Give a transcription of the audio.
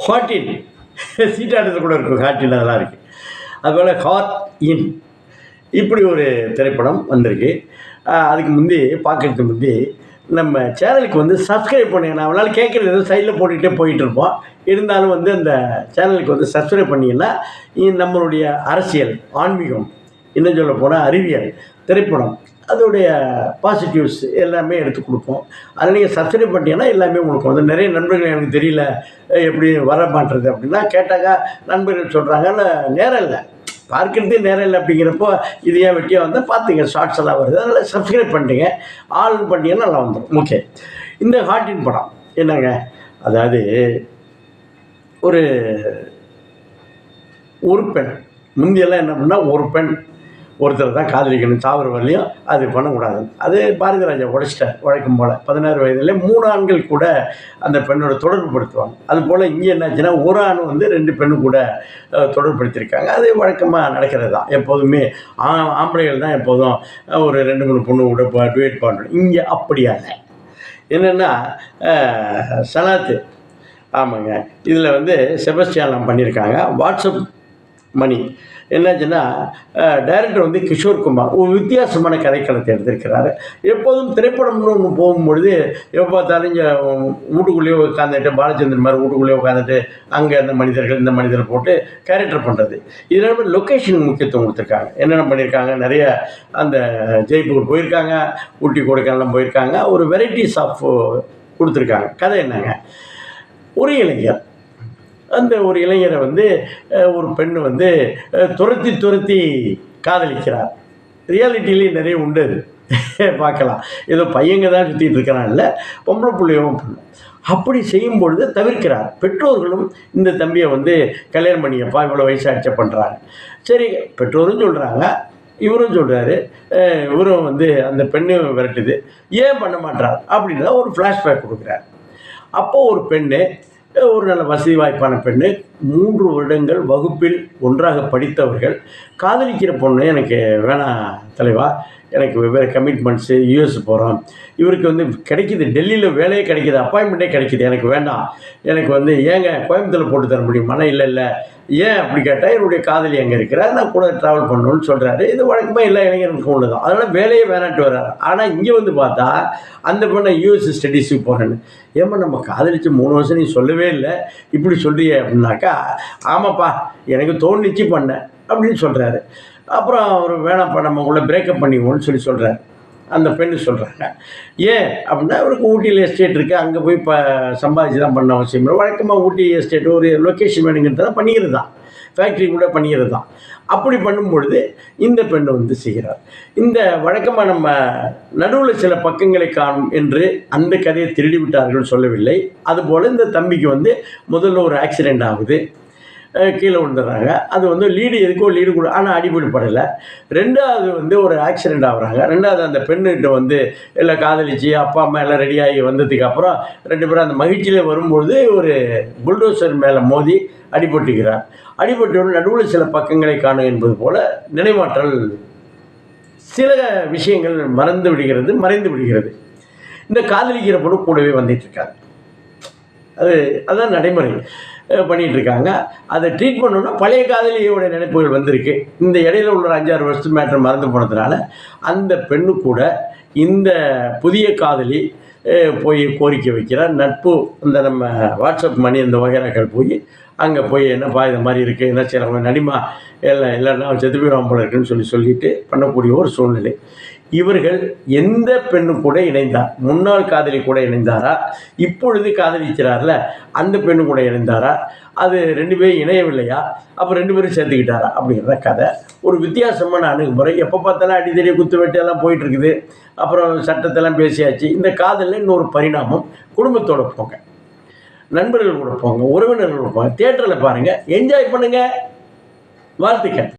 Heart சீட்டாட்டத்தில் கூட இருக்கும், heart அதெல்லாம் இருக்குது. அதுபோல் ஹார்ட் இன் இப்படி ஒரு திரைப்படம் வந்திருக்கு. அதுக்கு முந்தி பார்க்கறதுக்கு முந்தி நம்ம சேனலுக்கு வந்து சப்ஸ்கிரைப் பண்ணுங்க. நான் அவனால் கேட்குறது எதுவும் சைடில் போட்டுக்கிட்டே போயிட்டுருப்போம். இருந்தாலும் வந்து அந்த சேனலுக்கு வந்து சப்ஸ்கிரைப் பண்ணிங்கன்னா நம்மளுடைய அரசியல், ஆன்மீகம், இன்னும் சொல்ல போனால் அறிவியல், திரைப்படம் அதோடைய பாசிட்டிவ்ஸ் எல்லாமே எடுத்து கொடுப்போம். அதில் நீங்கள் சப்ஸ்கிரைப் பண்ணிட்டீங்கன்னா எல்லாமே உங்களுக்கு வந்து நிறைய நண்பர்கள் எனக்கு தெரியல எப்படி வர மாட்டுறது அப்படின்னா கேட்டாக்கா நண்பர்கள் சொல்கிறாங்க, இல்லை நேரம் இல்லை, பார்க்குறதே நேரம் இல்லை அப்படிங்கிறப்போ இது ஏன் வெட்டியாக வந்தால் பார்த்துங்க, ஷார்ட்ஸ் எல்லாம் வருது, அதனால் சப்ஸ்கிரைப் பண்ணிட்டீங்க, ஆல் பண்ணிட்டீங்கன்னா நல்லா வந்துடும். ஓகே, இந்த ஹார்டின் படம் என்னங்க, அதாவது ஒரு பெண் முந்தியெல்லாம் என்ன பண்ணால் ஒரு பெண் ஒருத்தர் தான் காதலிக்கணும், சாவர வரலையும் அது பண்ணக்கூடாது. அது பாரதி ராஜா உடைச்சிட்டார் வழக்கம் போல். 16 வயதில் 3 ஆண்கள் கூட அந்த பெண்ணோட தொடர்பு படுத்துவாங்க. அதுபோல் இங்கே என்னாச்சுன்னா ஒரு ஆண் வந்து 2 பெண்ணு கூட தொடர்புப்படுத்தியிருக்காங்க. அது வழக்கமாக நடக்கிறது தான். எப்போதுமே ஆம்பளைகள் தான் எப்போதும் ஒரு 2-3 பொண்ணு கூட டுவேட் பண்ணுறோம். இங்கே அப்படியான என்னென்னா சனாத்து, ஆமாங்க, இதில் வந்து செபஸ்டியான்லாம் பண்ணியிருக்காங்க. வாட்ஸ்அப் மணி என்னாச்சுன்னா டைரக்டர் வந்து கிஷோர் குமார் ஒரு வித்தியாசமான கதைக்களத்தை எடுத்திருக்கிறாரு. எப்போதும் திரைப்படம்னு ஒன்று போகும்பொழுது எப்போ பார்த்தாலும் இங்கே வீட்டுக்குள்ளேயே உட்காந்துட்டு பாலச்சந்திரன் மாதிரி வீட்டுக்குள்ளேயே உட்காந்துட்டு அங்கே அந்த மனிதர்கள் இந்த மனிதரை போட்டு கேரக்டர் பண்ணுறது. இதனால் லொக்கேஷனுக்கு முக்கியத்துவம் கொடுத்துருக்காங்க. என்னென்ன பண்ணியிருக்காங்க, நிறைய அந்த ஜெய்ப்பூர் போயிருக்காங்க, ஊட்டி கொடைக்கானலாம் போயிருக்காங்க, ஒரு வெரைட்டிஸ் ஆஃப் கொடுத்துருக்காங்க. கதை என்னங்க, ஒரு இளைஞர், அந்த ஒரு இளைஞரை வந்து ஒரு பெண்ணு வந்து துரத்தி காதலிக்கிறார். ரியாலிட்டிலேயும் நிறைய உண்டு, அது பார்க்கலாம். ஏதோ பையங்க தான் சுற்றிட்டு இருக்கிறான், இல்லை பொம்பளை பிள்ளையும் பண்ண. அப்படி செய்யும்பொழுது தவிர்க்கிறார். பெற்றோர்களும் இந்த தம்பியை வந்து கல்யாணம் பண்ணியப்பா இவ்வளோ வயசாகிடுச்ச பண்ணுறாங்க. சரி, பெற்றோரும் சொல்கிறாங்க, இவரும் சொல்கிறாரு, இவரும் வந்து அந்த பெண்ணையும் விரட்டுது, ஏன் பண்ண மாட்டார் அப்படின்னா ஒரு ஃப்ளாஷ்பேக் கொடுக்குறார். அப்போது ஒரு பெண்ணு, ஒரு நல்ல வசதி வாய்ப்பான பெண்ணு, 3 வருடங்கள் வகுப்பில் ஒன்றாக படித்தவர்கள், காதலிக்கிற பொண்ணு எனக்கு வேணாம் தலைவா, எனக்கு வெவ்வேறு கமிட்மெண்ட்ஸு, யூஎஸ் போகிறோம், இவருக்கு வந்து கிடைக்கிது, டெல்லியில் வேலையே கிடைக்கிது, அப்பாயின்மெண்ட்டே கிடைக்கிது, எனக்கு வேண்டாம், எனக்கு வந்து ஏங்க கோயம்புத்தூரில் போட்டு தர முடியுமா, இல்லை ஏன் அப்படி கேட்டால் என்னுடைய காதலி அங்கே இருக்கிறார், நான் கூட ட்ராவல் பண்ணணும்னு சொல்கிறாரு. இது வழக்கமாக எல்லா இளைஞர்களுக்கும் ஒன்று தான். அதனால் வேலையே வேணான்ட்டு வர்றாரு. ஆனால் இங்கே வந்து பார்த்தா அந்த பொண்ணை யூஎஸ் ஸ்டடீஸுக்கு போகிறேன்னு, ஏமா நம்ம காதலிச்சு 3 வருஷம் நீ சொல்லவே இல்லை, இப்படி சொல்கிறிய அப்படின்னாக்கா, ஆமாப்பா எனக்கு தோணிச்சு பண்ணேன் அப்படின்னு சொல்கிறாரு. அப்புறம் அவர் வேணாம்ப்பா நம்ம உள்ள பிரேக்கப் பண்ணிக்குவோன்னு சொல்கிறார். அந்த பெண்ணு சொல்கிறாங்க, ஏன் அப்படின்னா அவருக்கு ஊட்டியில் எஸ்டேட் இருக்குது, அங்கே போய் சம்பாதிச்சு தான் பண்ண அவசியம் இல்லை. வழக்கமாக ஊட்டி எஸ்டேட் ஒரு லொக்கேஷன் வேணுங்கிறத பண்ணிக்கிறது தான், ஃபேக்ட்ரி கூட பண்ணிக்கிறது தான். அப்படி பண்ணும்பொழுது இந்த பெண்ணை வந்து செய்கிறார். இந்த வழக்கமாக நம்ம நடுவில் சில பக்கங்களை காணும் என்று அந்த கதையை திருடி விட்டார்கள் சொல்லவில்லை. அதுபோல் இந்த தம்பிக்கு வந்து முதல்ல ஒரு ஆக்சிடெண்ட் ஆகுது, கீழே விழுந்துடுறாங்க. அது வந்து லீடு எதுக்கோ லீடு கூட, ஆனால் அடிப்படை படலை. 2வது வந்து ஒரு ஆக்சிடெண்ட் ஆகுறாங்க. 2வது அந்த பெண்ணுகிட்ட வந்து எல்லாம் காதலிச்சு அப்பா அம்மா எல்லாம் ரெடியாகி வந்ததுக்கு அப்புறம் 2 பேரும் அந்த மகிழ்ச்சியிலே வரும்பொழுது ஒரு புல்டோசர் மேலே மோதி அடிபட்டுக்கிறார். அடிபட்டவுடன் நடுவில் சில பக்கங்களை காணும் என்பது போல் நினைவாற்றல் சில விஷயங்கள் மறைந்து விடுகிறது. இந்த காதலிக்கிற பொண்ணு கூடவே வந்துட்டுருக்காங்க. அதுதான் நடைமுறை பண்ணிகிட்ருக்காங்க. அதை ட்ரீட் பண்ணணுன்னா பழைய காதலியோட நினைப்புகள் வந்திருக்கு. இந்த இடையில உள்ள 5-6 வருஷத்து மேட்டர் மறந்து போனதுனால அந்த பெண்ணு கூட இந்த புதிய காதலி போய் கோரிக்கை வைக்கிறார். நட்பு இந்த நம்ம வாட்ஸ்அப் மணி இந்த வகைராக்கள் போய் அங்கே போய் என்னப்பா இது மாதிரி இருக்குது, என்ன செய்யறாங்க, நடிமா இல்லைன்னா செத்து போயிடுவான் போல இருக்குன்னு சொல்லிட்டு பண்ணக்கூடிய ஒரு சூழ்நிலை. இவர்கள் எந்த பெண்ணு கூட இணைந்தார், முன்னாள் காதலி கூட இணைந்தாரா, இப்பொழுது காதலிக்கிறார்ல அந்த பெண்ணு கூட இணைந்தாரா, அது 2 பேரும் இணையவில்லையா, அப்போ 2 பேரும் சேர்த்துக்கிட்டாரா அப்படிங்கிற கதை. ஒரு வித்தியாசமான அணுகுமுறை. எப்போ பார்த்தாலும் அடித்தடி குத்து வெட்டெல்லாம் போயிட்டுருக்குது. அப்புறம் சட்டத்தெல்லாம் பேசியாச்சு. இந்த காதலில் இன்னொரு பரிணாமம், குடும்பத்தோடு போங்க, நண்பர்கள் கூட போங்க, உறவினர்கள் கூட போங்க, தியேட்டரில் பாருங்கள், என்ஜாய் பண்ணுங்கள். வாழ்த்துக்கள்.